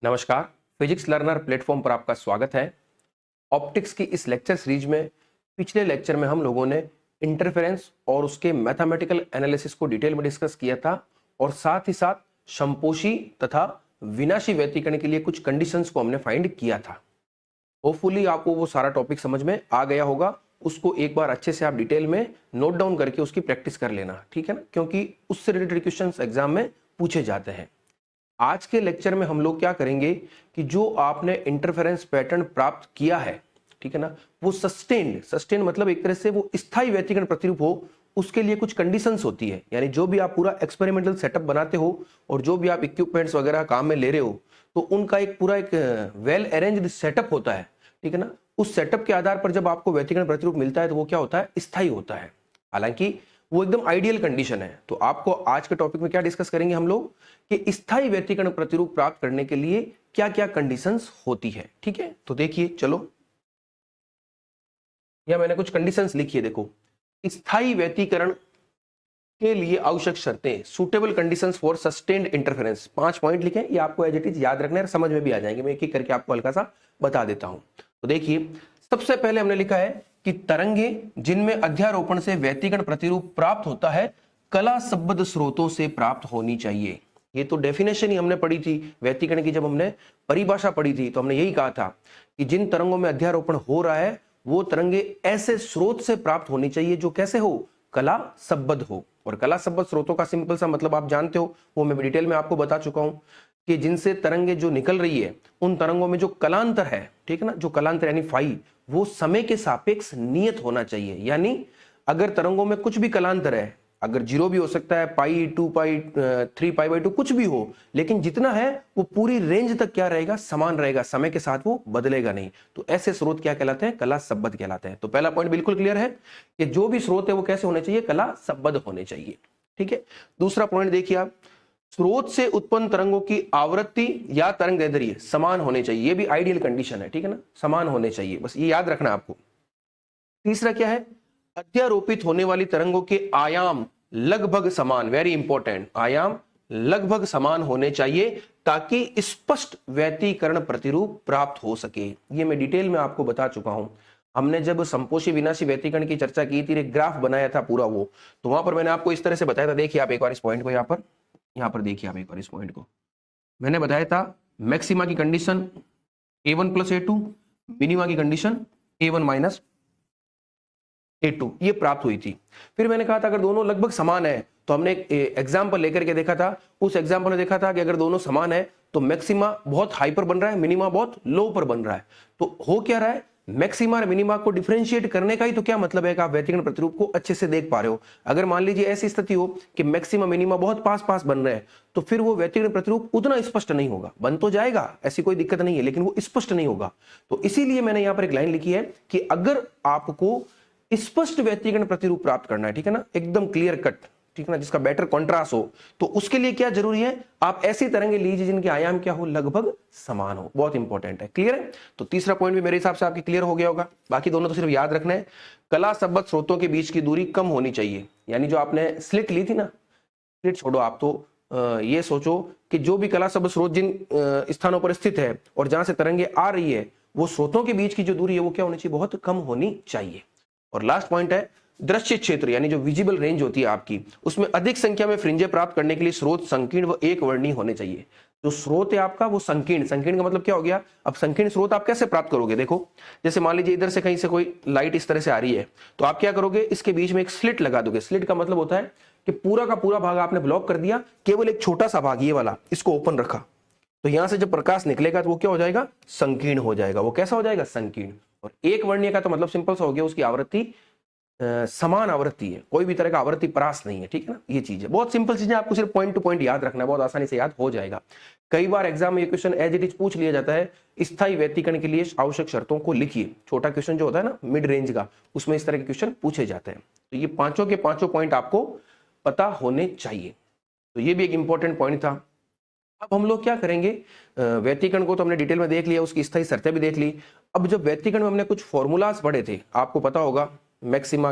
नमस्कार। Physics learner platform पर आपका स्वागत है। ऑप्टिक्स की इस लेक्चर सीरीज में पिछले लेक्चर में हम लोगों ने इंटरफेरेंस और उसके मैथमेटिकल एनालिसिस को डिटेल में डिस्कस किया था और साथ ही साथ समपोषी तथा विनाशी व्यतिकरण के लिए कुछ कंडीशंस को हमने फाइंड किया था। होपफुली आपको वो सारा टॉपिक समझ में आ गया होगा। उसको एक बार अच्छे से आप डिटेल में नोट डाउन करके उसकी प्रैक्टिस कर लेना, ठीक है ना, क्योंकि उससे रिलेटेड क्वेश्चंस एग्जाम में पूछे जाते हैं। आज के लेक्चर में हम लोग क्या करेंगे कि जो आपने इंटरफेरेंस पैटर्न प्राप्त किया है, ठीक है ना, वो सस्टेन मतलब एक तरह से वो स्थायी व्यतिकरण प्रतिरूप हो, उसके लिए कुछ कंडीशंस होती है। यानी जो भी आप पूरा एक्सपेरिमेंटल सेटअप बनाते हो और जो भी आप इक्विपमेंट्स वगैरह काम में ले रहे हो, तो उनका एक पूरा एक वेल अरेंज्ड सेटअप होता है, ठीक है ना। उस सेटअप के आधार पर जब आपको व्यतिकरण प्रतिरूप मिलता है तो वो क्या होता है, स्थायी होता है। हालांकि वो एकदम आइडियल कंडीशन है। तो आपको आज के टॉपिक में क्या डिस्कस करेंगे हम लोग कि स्थायी व्यतिकरण प्रतिरूप प्राप्त करने के लिए क्या क्या कंडीशंस होती है, ठीक है। तो देखिए, चलो यह मैंने कुछ कंडीशंस लिखी है। देखो, स्थायी व्यतिकरण के लिए आवश्यक शर्तें, suitable conditions for sustained interference. 5 point लिखे, ये आपको एज इट इज याद रखना है, समझ में भी आ जाएंगे। मैं एक एक करके आपको हल्का सा बता देता हूं। तो देखिए, सबसे पहले हमने लिखा है कि तरंगे जिनमें अध्यारोपण से व्यतिकरण प्रतिरूप प्राप्त होता है, कला संबद्ध स्रोतों से प्राप्त होनी चाहिए। ये तो डेफिनेशन ही हमने पढ़ी थी व्यतिकरण की, जब हमने परिभाषा पढ़ी थी तो हमने यही कहा था कि जिन तरंगों में अध्यारोपण हो रहा है वो तरंगे ऐसे स्रोत से प्राप्त होनी चाहिए जो कैसे हो, कला संबद्ध हो। और कला संबद्ध स्रोतों का सिंपल सा मतलब आप जानते हो, वो मैं डिटेल में आपको बता चुका हूं कि जिनसे तरंगे जो निकल रही है उन तरंगों में जो कलांतर है, ठीक है ना, जो कलांतर यानी फाई, वो समय के सापेक्ष नियत होना चाहिए। यानी अगर तरंगों में कुछ भी कलांतर है, अगर 0 भी हो सकता है, पाई 2 पाई 3 पाई बाई 2 कुछ भी हो, लेकिन जितना है वो पूरी रेंज तक क्या रहेगा, समान रहेगा, समय के साथ वो बदलेगा नहीं। तो ऐसे स्रोत क्या कहलाते हैं, कला संबद्ध कहलाते हैं। तो पहला पॉइंट बिल्कुल क्लियर है कि जो भी स्रोत है वो कैसे होने चाहिए, कला संबद्ध होने चाहिए, ठीक है। दूसरा पॉइंट देखिए आप, स्रोत से उत्पन्न तरंगों की आवृत्ति या तरंग दैर्ध्य समान होने चाहिए। ये भी आइडियल कंडीशन है, ठीक है ना, समान होने चाहिए, बस ये याद रखना आपको। तीसरा क्या है, अध्यारोपित होने वाली तरंगों के आयाम लगभग समान, वेरी इंपॉर्टेंट, आयाम लगभग समान होने चाहिए ताकि स्पष्ट व्यतिकरण प्रतिरूप प्राप्त हो सके। ये मैं डिटेल में आपको बता चुका हूं। हमने जब समपोषी विनाशी व्यतिकरण की चर्चा की थी, एक ग्राफ बनाया था पूरा वो, तो वहां पर मैंने आपको इस तरह से बताया था। देखिए आप एक बार इस पॉइंट को, यहां पर देखिए आप एक बार इस पॉइंट को, मैंने बताया था मैक्सिमा की condition A1 plus A2, minima की कंडीशन A1 माइनस A2, ये प्राप्त हुई थी। फिर मैंने कहा था अगर दोनों लगभग समान है तो हमने एक एग्जाम्पल लेकर के देखा था। उस एग्जाम्पल में देखा था कि अगर दोनों समान है तो मैक्सिमा बहुत हाई पर बन रहा है, मिनिमा बहुत लो पर बन रहा है। तो हो क्या रहा है, मैक्सिमा और मिनिमा को डिफरेंशिएट करने का ही तो क्या मतलब है कि आप व्यतिकरण प्रतिरूप को अच्छे से देख पा रहे हो। अगर मान लीजिए ऐसी स्थिति हो कि मैक्सिमा मिनिमा बहुत पास पास बन रहे हैं, तो फिर वो व्यतिकरण प्रतिरूप उतना स्पष्ट नहीं होगा। बन तो जाएगा, ऐसी कोई दिक्कत नहीं है, लेकिन वो स्पष्ट नहीं होगा। तो इसीलिए मैंने यहां पर एक लाइन लिखी है कि अगर आपको स्पष्ट व्यतिकरण प्रतिरूप प्राप्त करना है, ठीक है ना, एकदम क्लियर कट, ठीक है ना, जिसका बेटर कॉन्ट्रास्ट हो, तो उसके लिए क्या जरूरी है, आप ऐसी तरंगे लीजिए जिनके आयाम क्या हो, लगभग समान हो। बहुत इंपॉर्टेंट है, क्लियर है। तो तीसरा पॉइंट भी मेरे हिसाब से आपकी क्लियर हो गया होगा। बाकी दोनों तो सिर्फ याद रखना है। कला संबद्ध स्रोतों के बीच की दूरी कम होनी चाहिए। यानी जो आपने स्लिट ली थी ना, स्लिट छोड़ो, आप तो ये सोचो कि जो भी कला संबद्ध स्रोत जिन स्थानों पर स्थित है और जहां से तरंगे आ रही है, वो स्रोतों के बीच की जो दूरी है वो क्या होनी चाहिए, बहुत कम होनी चाहिए। और लास्ट पॉइंट है दृश्य क्षेत्र, यानी जो विजिबल रेंज होती है आपकी, उसमें अधिक संख्या में फ्रिंजें प्राप्त करने के लिए स्रोत संकीर्ण व एक वर्णीय होने चाहिए। जो स्रोत है आपका वो संकीर्ण, संकीर्ण का मतलब क्या हो गया, अब संकीर्ण स्रोत आप कैसे प्राप्त करोगे। देखो, जैसे मान लीजिए इधर से कहीं से कोई लाइट इस तरह से आ रही है, तो आप क्या करोगे, इसके बीच में एक स्लिट लगा दोगे। स्लिट का मतलब होता है कि पूरा का पूरा भाग आपने ब्लॉक कर दिया, केवल एक छोटा सा भाग ये वाला इसको ओपन रखा, तो यहां से जब प्रकाश निकलेगा तो वो क्या हो जाएगा, संकीर्ण हो जाएगा। वो कैसा हो जाएगा, संकीर्ण। और एक वर्णीय का तो मतलब सिंपल सा हो गया, उसकी आवृत्ति समान आवृत्ति है, कोई भी तरह का आवृत्ति परास नहीं है, ठीक है ना। ये चीज है, बहुत सिंपल चीजें, आपको सिर्फ पॉइंट टू पॉइंट याद रखना है, बहुत आसानी से याद हो जाएगा। कई बार एग्जाम में ये क्वेश्चन एज इट इज पूछ लिया जाता है, स्थायी व्यतिकरण के लिए आवश्यक शर्तों को लिखिए। छोटा क्वेश्चन जो होता है ना मिड रेंज का, उसमें इस तरह के क्वेश्चन पूछे जाते हैं। तो ये पांचों के पांचों पॉइंट आपको पता होने चाहिए। तो ये भी एक इंपॉर्टेंट पॉइंट था। अब हम लोग क्या करेंगे, व्यतिकरण को तो हमने डिटेल में देख लिया, उसकी स्थायी शर्तें भी देख ली। अब जब व्यतिकरण में हमने कुछ फॉर्मूलाज पढ़े थे, आपको पता होगा मैक्सिमा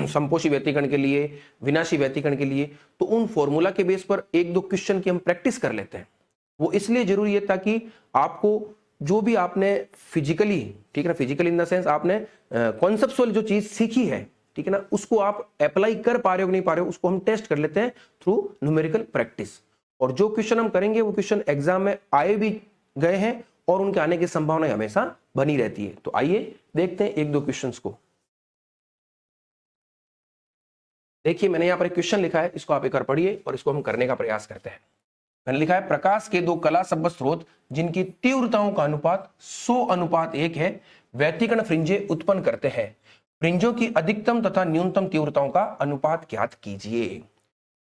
समपोषी व्यतिकरण के लिए, विनाशी व्यतिकरण के लिए, तो उन फॉर्मूला के बेस पर एक दो क्वेश्चन की हम प्रैक्टिस कर लेते हैं। वो इसलिए जरूरी है ताकि आपको जो भी आपने फिजिकली, ठीक है ना, फिजिकल इन द सेंस आपने कॉन्सेप्चुअल जो चीज सीखी है, ठीक है ना, उसको आप अप्लाई कर पा रहे हो कि नहीं पा रहे हो, उसको हम टेस्ट कर लेते हैं थ्रू न्यूमेरिकल प्रैक्टिस। और जो क्वेश्चन हम करेंगे वो क्वेश्चन एग्जाम में आए भी गए हैं और उनके आने की संभावना हमेशा बनी रहती है। तो आइए देखते हैं एक दो क्वेश्चंस को। देखिए मैंने यहां पर एक क्वेश्चन लिखा है, इसको आप एक बार पढ़िए और इसको हम करने का प्रयास करते हैं। मैंने लिखा है प्रकाश के दो कला संबद्ध स्रोत जिनकी तीव्रताओं का अनुपात 100:1 है, व्यतिकरण फ्रिंजें उत्पन्न करते हैं। फ्रिंजों की अधिकतम तथा न्यूनतम तीव्रताओं का अनुपात ज्ञात कीजिए।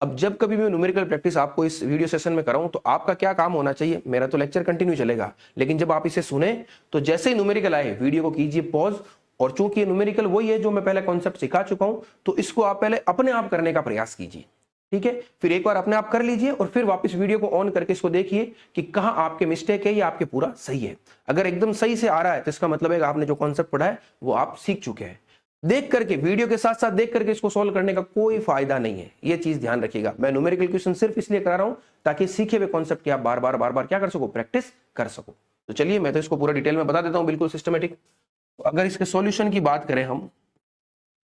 अब जब कभी मैं न्यूमेरिकल प्रैक्टिस आपको इस वीडियो सेशन में कराऊं तो आपका क्या काम होना चाहिए, मेरा तो लेक्चर कंटिन्यू चलेगा, लेकिन जब आप इसे सुने तो जैसे ही न्यूमेरिकल आए वीडियो को कीजिए पॉज, और चूंकि न्यूमेरिकल वही है जो मैं पहले कॉन्सेप्ट सिखा चुका हूं, तो इसको आप पहले अपने आप करने का प्रयास कीजिए, ठीक है। फिर एक बार अपने आप कर लीजिए और फिर वापस वीडियो को ऑन करके इसको देखिए कि कहां आपके मिस्टेक है या आपके पूरा सही है। अगर एकदम सही से आ रहा है तो इसका मतलब है कि आपने जो कॉन्सेप्ट पढ़ा है वो आप सीख चुके हैं। देख करके, वीडियो के साथ साथ देख करके इसको सॉल्व करने का कोई फायदा नहीं है, ये चीज ध्यान रखिएगा। मैं न्यूमेरिकल क्वेश्चन सिर्फ इसलिए करा रहा हूं ताकि सीखे हुए कॉन्सेप्ट की आप बार बार क्या कर सको, प्रैक्टिस कर सको। तो चलिए मैं तो इसको पूरा डिटेल में बता देता हूं, बिल्कुल सिस्टमेटिक। तो अगर इसके सॉल्यूशन की बात करें हम,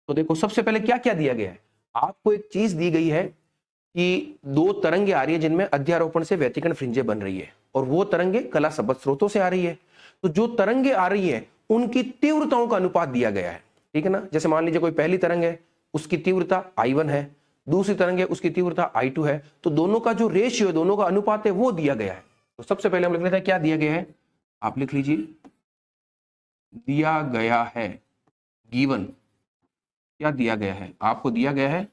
तो देखो सबसे पहले क्या क्या दिया गया है, आपको एक चीज दी गई है कि दो तरंगे आ रही है जिनमें अध्यारोपण से व्यतिकरण फ्रिंजें बन रही है, और वो तरंगे कला संबद्ध स्रोतों से आ रही है। तो जो तरंगे आ रही है उनकी तीव्रताओं का अनुपात दिया गया है, ठीक है ना। जैसे मान लीजिए कोई पहली तरंग है, उसकी तीव्रता I1 है, दूसरी तरंग है उसकी तीव्रता I2 है, तो दोनों का जो रेशियो है, दोनों का अनुपात है, वो दिया गया है। तो सबसे पहले हम लिख लेते हैं क्या दिया गया है, आप लिख लीजिए दिया गया है, गिवन। क्या दिया गया है, आपको दिया गया है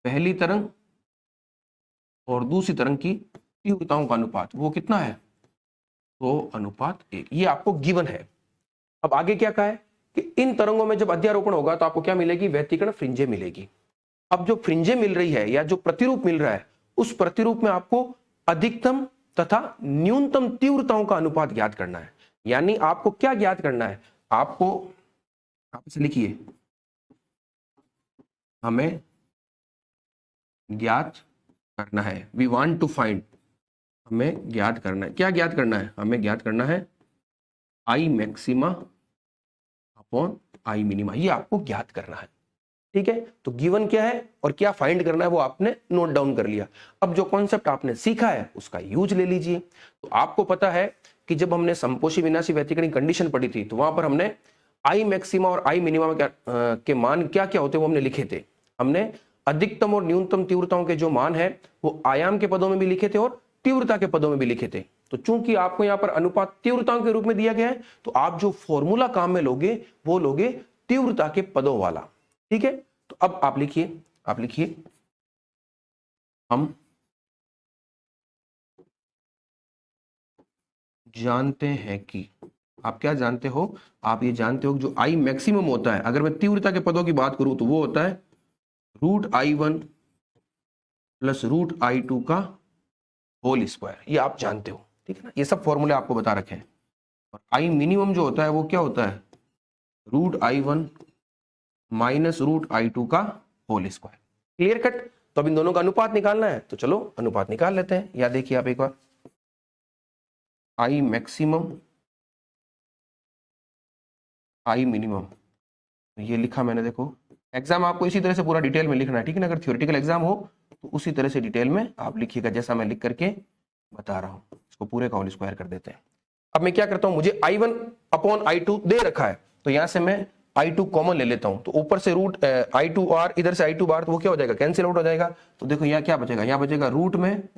पहली तरंग और दूसरी तरंग की तीव्रताओं का अनुपात, वो कितना है, 100:1, ये आपको गिवन है। अब आगे क्या कहा है कि इन तरंगों में जब अध्यारोपण होगा तो आपको क्या मिलेगी, व्यतिकरण फ्रिंजें मिलेगी। अब जो फ्रिंजें मिल रही है या जो प्रतिरूप मिल रहा है, उस प्रतिरूप में आपको अधिकतम तथा न्यूनतम तीव्रताओं का अनुपात ज्ञात करना है। यानी आपको क्या ज्ञात करना है, आपको आप इसे लिखिए, हमें ज्ञात करना है, वी वांट टू फाइंड, हमें ज्ञात करना है। क्या ज्ञात करना है, हमें ज्ञात करना है आई मैक्सिमा अपॉन आई मिनिमा, ये आपको ज्ञात करना है, ठीक है। तो गिवन क्या है और क्या फाइंड करना है वो आपने नोट डाउन कर लिया। अब जो कॉन्सेप्ट आपने सीखा है उसका यूज ले लीजिए। तो आपको पता है कि जब हमने समपोषी विनाशी व्यतिकरण कंडीशन पढ़ी थी तो वहां पर हमने आई मैक्सिमा और आई मिनिमा के मान क्या क्या होते हैं वो हमने लिखे थे। हमने अधिकतम और न्यूनतम तीव्रताओं के जो मान है वो आयाम के पदों में भी लिखे थे और तीव्रता के पदों में भी लिखे थे। तो चूंकि आपको यहां पर अनुपात तीव्रताओं के रूप में दिया गया है, तो आप जो फॉर्मूला काम में लोगे वो लोगे तीव्रता के पदों वाला, ठीक है। तो अब आप लिखिए हम जानते हैं कि, आप क्या जानते हो, आप ये जानते हो कि जो आई मैक्सिमम होता है, अगर मैं तीव्रता के पदों की बात करूं तो वो होता है √I1 प्लस √I2 का होल स्क्वायर, ये आप जानते हो, ठीक है ना। ये सब फॉर्मूले आपको बता रखे हैं। और आई मिनिमम जो होता है वो क्या होता है, √I1 माइनस √I2 का होल स्क्वायर। Clear cut. तो अब इन दोनों का अनुपात निकालना है, तो चलो अनुपात निकाल लेते हैं। या देखिए आप एक बार, आई मैक्सिमम आई मिनिमम, ये लिखा मैंने, देखो एग्जाम आपको इसी तरह से पूरा डिटेल में लिखना है, ठीक है ना। अगर थ्योरेटिकल एग्जाम हो तो उसी तरह से डिटेल में आप लिखिएगा जैसा मैं लिख करके बता रहा हूं। इसको पूरे का होल स्क्वायर कर देते हैं। अब मैं क्या करता हूं, मुझे I1/I2 दे रखा है, तो यहां से मैं I2 कॉमन ले लेता हूं, तो ऊपर से √I2 बार, इधर से I2 बार, तो वो क्या हो जाएगा, कैंसिल आउट हो जाएगा। तो देखो यहाँ क्या बचेगा, यहाँ बचेगा रूट में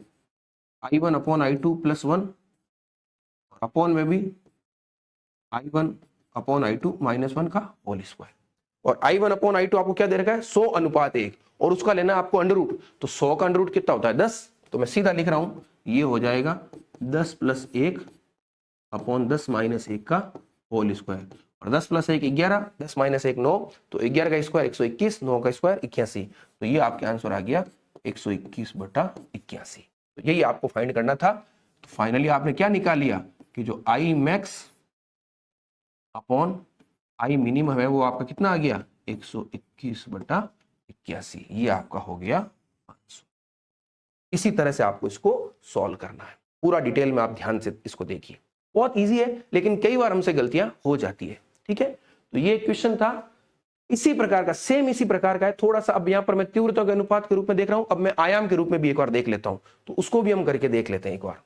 I1/I2 + 1, अपॉन में भी I1/I2 - 1 का होल स्क्वायर। और I1/I2 आपको क्या दे रखा है, 100:1, और उसका लेना है आपको अंडर रूट। तो 100 का अंडर रूट कितना होता है, 10। तो मैं सीधा लिख रहा हूं, ये हो जाएगा 10 + 1 अपॉन 10 - 1 का होल स्क्वायर। और 10 + 1 11, 10 - 1 9, तो 11 का स्क्वायर 121, 9 का स्क्वायर 81। तो ये आपके आंसर आ गया 121/81। तो यही आपको फाइंड करना था। तो फाइनली आपने क्या निकाल लिया कि जो I max upon I minimum है वो आपका कितना आ गया, 121/81। ये आपका हो गया आंसर। इसी तरह से आपको इसको सॉल्व करना है। पूरा डिटेल में आप ध्यान से इसको देखिए, बहुत इजी है, लेकिन कई बार हमसे गलतियां हो जाती है। ठीक है, तो ये क्वेश्चन था इसी प्रकार का, सेम इसी प्रकार का है, थोड़ा सा अब यहां पर मैं तीव्रता के अनुपात के रूप में देख रहा हूं, अब मैं आयाम के रूप में भी एक बार देख लेता हूं, तो उसको भी हम करके देख लेते हैं एक बार।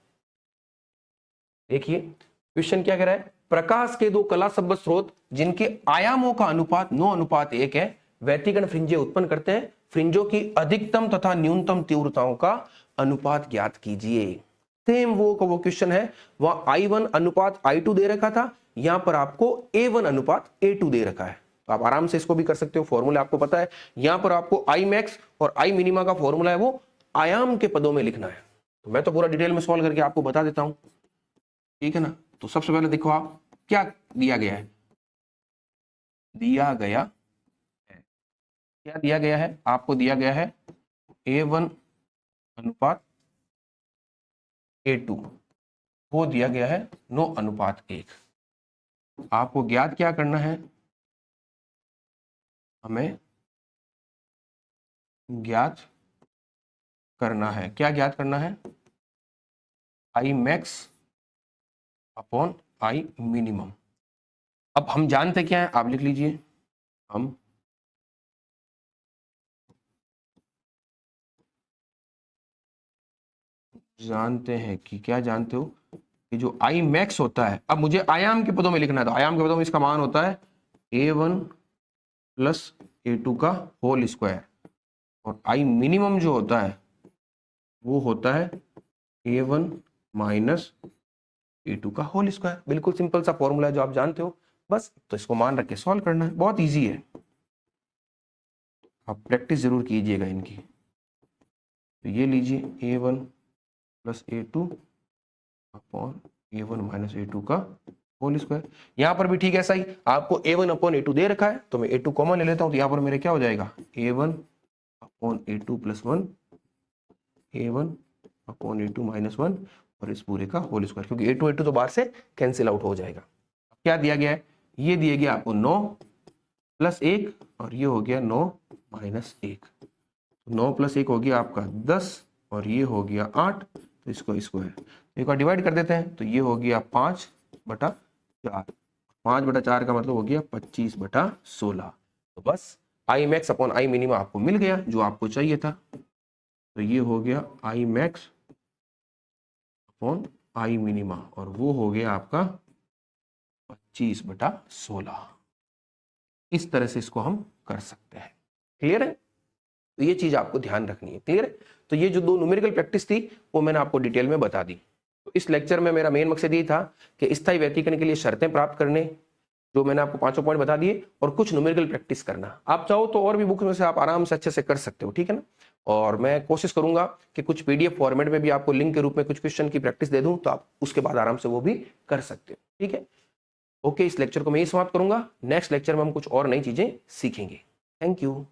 देखिए क्वेश्चन क्या कह रहा है, प्रकाश के दो कला संबद्ध स्रोत जिनके आयामों का अनुपात 9:1 है व्यतिकरण फ्रिंजें उत्पन्न करते हैं, फ्रिंजों की अधिकतम तथा न्यूनतम तीव्रताओं का अनुपात ज्ञात कीजिए। सेम वो क्वेश्चन है, वह I1 अनुपात I2 दे रखा था, यहां पर आपको A1 अनुपात A2 दे रखा है, तो आप आराम से इसको भी कर सकते हो, फॉर्मूला आपको पता है। यहां पर आपको I मैक्स और I मिनिमा का फॉर्मूला है वो आयाम के पदों में लिखना है, तो मैं तो पूरा डिटेल में सॉल्व करके आपको बता देता हूं, ठीक है ना। तो सबसे पहले देखो आप क्या दिया गया है, क्या दिया गया है, आपको दिया गया है A1 अनुपात A2, वो दिया गया है 9:1। आपको ज्ञात क्या करना है, हमें ज्ञात करना है, क्या ज्ञात करना है, I max upon I minimum. अब हम जानते क्या है, आप लिख लीजिए, हम जानते हैं कि, क्या जानते हो कि जो I मैक्स होता है, अब मुझे आयाम के पदों में लिखना है, तो आयाम के पदों में इसका मान होता है A1 प्लस A2 का होल स्क्वायर, और I मिनिमम जो होता है वो होता है A1 माइनस A2 का होल स्क्वायर। बिल्कुल सिंपल सा फॉर्मूला है जो आप जानते हो, बस तो इसको मान रख के सॉल्व करना है, बहुत इजी है, आप प्रैक्टिस जरूर कीजिएगा इनकी। तो ये लीजिए A1 plus A2 upon A1 minus A2 का होल स्क्वायर। यहां पर भी ठीक ऐसा ही, आपको A1 अपॉन A2 दे रखा है, तो मैं A2 कॉमन ले लेता हूं, तो यहां पर मेरे क्या हो जाएगा, A1 upon A2 plus 1, A1 upon A2 minus 1, और इस पूरे का होल स्क्वायर, क्योंकि A2 तो बाहर से कैंसिल आउट हो जाएगा। क्या दिया गया है, ये दिया गया आपको 9 प्लस 1, और ये हो गया 9 माइनस 1, 9 प्लस 1 हो गया आपका 10, और ये हो गया 8, तो इसको है एक बार डिवाइड कर देते हैं, तो ये हो गया 5/4, 5/4 का मतलब हो गया 25/16। तो बस I max upon I minimum आपको मिल गया जो आपको चाहिए था, तो ये हो गया I max upon I minima, और वो हो गया आपका 25/16। इस तरह से इसको हम कर सकते हैं, क्लियर है। तो ये चीज आपको ध्यान रखनी है, क्लियर है। तो ये जो दो न्यूमेरिकल प्रैक्टिस थी वो मैंने आपको डिटेल में बता दी। तो इस लेक्चर में मेरा मेन मकसद ये था कि स्थायी व्यतिकरण के लिए शर्तें प्राप्त करने, जो मैंने आपको 5 पॉइंट बता दिए, और कुछ न्यूमेरिकल प्रैक्टिस करना। आप चाहो तो और भी बुक्स में से आप आराम से अच्छे से कर सकते हो, ठीक है ना। और मैं कोशिश करूंगा कि कुछ PDF फॉर्मेट में भी आपको लिंक के रूप में कुछ क्वेश्चन की प्रैक्टिस दे दूं, तो आप उसके बाद आराम से वो भी कर सकते हो, ठीक है। ओके, इस लेक्चर को मैं यही समाप्त करूंगा, नेक्स्ट लेक्चर में हम कुछ और नई चीजें सीखेंगे। Thank you.